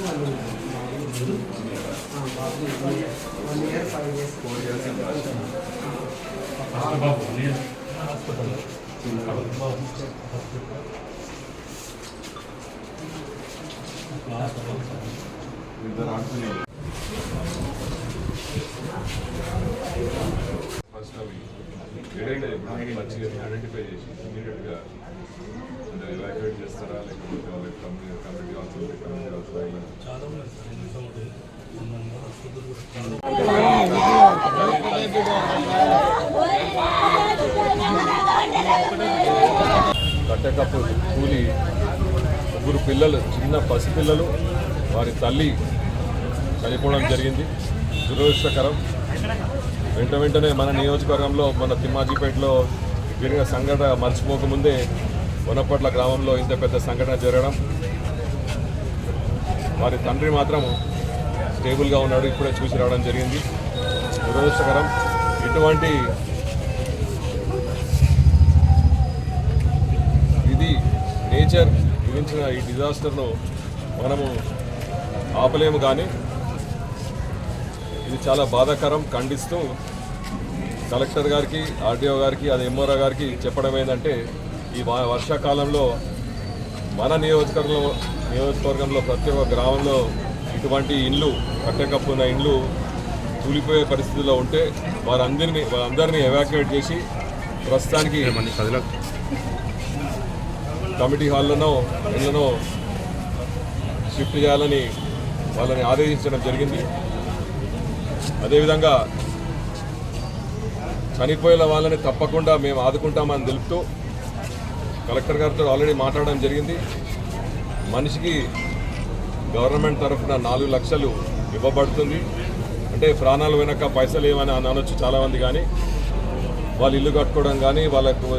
1 year 5 years 4 years in first అవి ఏదైతే మంచిగా ఐడెంటిఫై చేసి ఇమీడియట్గా అంటే ఎవాక్యుయేట్ చేస్తారా లేకపోతే వాళ్ళకి కమ్యూనిటీ కట్టెకప్పు కూలి ముగ్గురు పిల్లలు చిన్న పసిపిల్లలు వారి తల్లి చనిపోవడం జరిగింది. దురదృష్టకరం. వెంటనే మన నియోజకవర్గంలో మన తిమ్మాజీపేటలో జరిగిన సంఘటన మర్చిపోకముందే వనపట్ల గ్రామంలో ఇంత పెద్ద సంఘటన జరగడం, వారి తండ్రి మాత్రం స్టేబుల్గా ఉన్నాడు, ఇప్పుడే చూసి రావడం జరిగింది. దురదృష్టకరం. ఇటువంటి ఇది నేచర్ గురించిన ఈ డిజాస్టర్ను మనము ఆపలేము, కానీ ఇది చాలా బాధాకరం. ఖండిస్తూ కలెక్టర్ గారికి, ఆర్డీఓ గారికి, అది ఎంఆర్ఓ గారికి చెప్పడం ఏంటంటే ఈ వర్షాకాలంలో మన నియోజకవర్గంలో ప్రతి ఒక్క గ్రామంలో ఇటువంటి ఇండ్లు కట్టెకప్పున్న ఇండ్లు కూలిపోయే పరిస్థితుల్లో ఉంటే వారందరినీ ఎవాక్యుయేట్ చేసి ప్రస్తుతానికి కమిటీ హాల్లోనో ఇళ్లనో షిఫ్ట్ చేయాలని వాళ్ళని ఆదేశించడం జరిగింది. అదేవిధంగా చనిపోయిన వాళ్ళని తప్పకుండా మేము ఆదుకుంటామని తెలుపుతూ కలెక్టర్ గారితో ఆల్రెడీ మాట్లాడడం జరిగింది. మనిషికి గవర్నమెంట్ తరఫున 4 లక్షలు ఇవ్వబడుతుంది. అంటే ప్రాణాలు వెనక పైసలు ఏమని అనొచ్చు చాలామంది, కానీ వాళ్ళు ఇల్లు కట్టుకోవడం కానీ వాళ్ళకు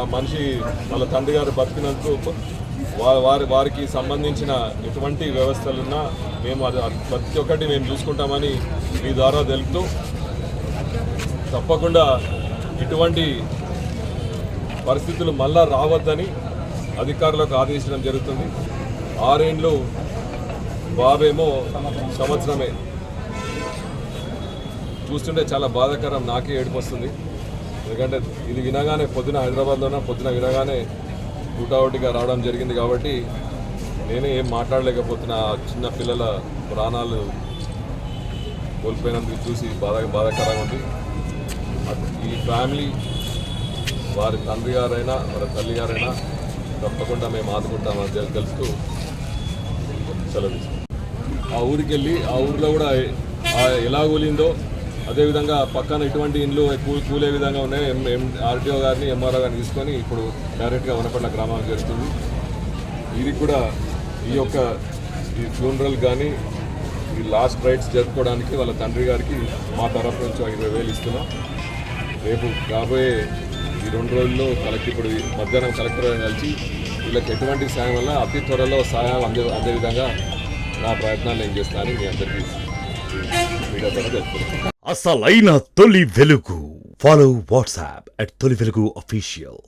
ఆ మనిషి వాళ్ళ తండ్రి గారు బతికినందుకు వారికి సంబంధించిన ఎటువంటి వ్యవస్థలున్నా మేము అది ప్రతి ఒక్కటి మేము చూసుకుంటామని మీ ద్వారా తెలుపుతూ తప్పకుండా ఇటువంటి పరిస్థితులు మళ్ళా రావద్దని అధికారులకు ఆదేశించడం జరుగుతుంది. 6 ఏళ్ళు, బాబేమో సంవత్సరమే. చూస్తుంటే చాలా బాధాకరం, నాకే ఏడుపు వస్తుంది. ఎందుకంటే ఇది వినగానే పొద్దున హైదరాబాద్లోనే వినగానే హుటాహుటిగా రావడం జరిగింది కాబట్టి నేనే ఏం మాట్లాడలేకపోతున్నా. చిన్న పిల్లల ప్రాణాలు కోల్పోయినందుకు చూసి బాధాకరంగా ఉంది. ఈ ఫ్యామిలీ, వారి తండ్రి గారైనా వారి తల్లి గారైనా తప్పకుండా మేము ఆదుకుంటామని తెలుస్తూ సెలవు. ఆ ఊరికి వెళ్ళి ఆ ఊరిలో కూడా ఎలా కూలిందో అదేవిధంగా పక్కన ఇటువంటి ఇండ్లు కూలే విధంగా ఉన్నాయి. ఆర్టీఓ గారిని, ఎంఆర్ఓ గారిని తీసుకొని ఇప్పుడు డైరెక్ట్గా వనపట్ల గ్రామానికి వెళ్తుంది. ఇది కూడా ఈ ఫ్యూనరల్ కానీ ఈ లాస్ట్ రైట్స్ జరుపుకోవడానికి వాళ్ళ తండ్రి గారికి మా తరఫు నుంచి 20,000 ఇస్తున్నాం. రేపు కాబోయే ఈ 2 రోజుల్లో ఇప్పుడు మధ్యాహ్నం కలెక్టర్ కలిసి వీళ్ళకి ఎటువంటి సాయం వల్ల అతి త్వరలో సహాయం అందే విధంగా నా ప్రయత్నాలు నేను చేస్తానని మీ అందరికీ మీడియా ద్వారా తెలుపుతున్నాను. అసలైన తొలి వెలుగు. ఫాలో వాట్సాప్ @తొలి వెలుగు official.